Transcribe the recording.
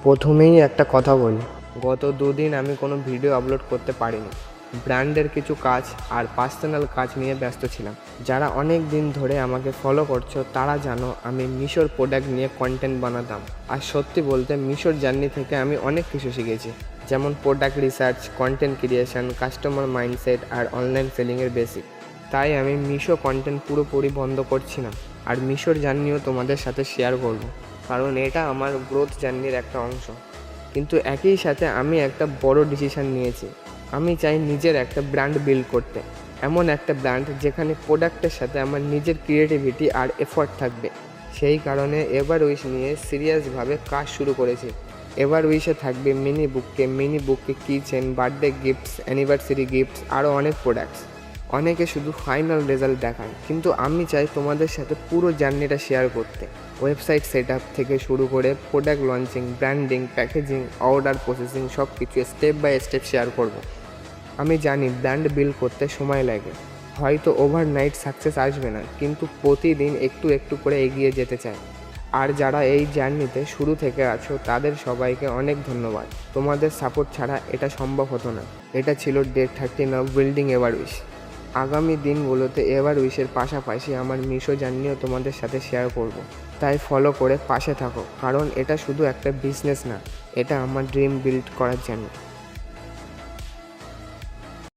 প্রথমেই একটা কথা বলি, গত দুদিন আমি কোনো ভিডিও আপলোড করতে পারিনি। ব্র্যান্ডের কিছু কাজ আর পার্সোনাল কাজ নিয়ে ব্যস্ত ছিলাম। যারা অনেক দিন ধরে আমাকে ফলো করছো তারা জানো আমি মিশোর প্রোডাক্ট নিয়ে কন্টেন্ট বানাতাম। আর সত্যি বলতে মিশোর জার্নি থেকে আমি অনেক কিছু শিখেছি, যেমন product research, content creation, customer mindset আর অনলাইন সেলিংয়ের বেসিক। তাই আমি মিশো কন্টেন্ট পুরোপুরি বন্ধ করছি না, আর মিশোর জার্নিও তোমাদের সাথে শেয়ার করব, কারণ এটা আমার গ্রোথ জার্নির একটা অংশ। কিন্তু একই সাথে আমি একটা বড় ডিসিশন নিয়েছি। আমি চাই নিজের একটা ব্র্যান্ড বিল্ড করতে, এমন একটা ব্র্যান্ড যেখানে প্রোডাক্টের সাথে আমার নিজের ক্রিয়েটিভিটি আর এফর্ট থাকবে। সেই কারণে এভার উইশ নিয়ে সিরিয়াসভাবে কাজ শুরু করেছি। এভার উইশে থাকবে মিনি বুককে kitchen, birthday gifts, anniversary gifts, আরও অনেক প্রোডাক্টস। অনেকে শুধু ফাইনাল রেজাল্ট দেখায়, কিন্তু আমি চাই তোমাদের সাথে পুরো জার্নিটা শেয়ার করতে। ওয়েবসাইট সেট আপ থেকে শুরু করে product launching, branding, packaging, order processing, সব কিছু স্টেপ বাই স্টেপ শেয়ার করব। আমি জানি ব্র্যান্ড বিল্ড করতে সময় লাগে, হয়তো ওভারনাইট সাকসেস আসবে না, কিন্তু প্রতিদিন একটু একটু করে এগিয়ে যেতে চাই। আর যারা এই জার্নিতে শুরু থেকে আছো তাদের সবাইকে অনেক ধন্যবাদ। তোমাদের সাপোর্ট ছাড়া এটা সম্ভব হতো না। এটা ছিল day 13 of building ever wish. আগামী দিনগুলোতে এভার উইশের পাশাপাশি আমার মিশো জার্নিও তোমাদের সাথে শেয়ার করব। তাই ফলো করে পাশে থাকো, কারণ এটা শুধু একটা বিজনেস না, এটা আমার ড্রিম বিল্ড করার জার্নি।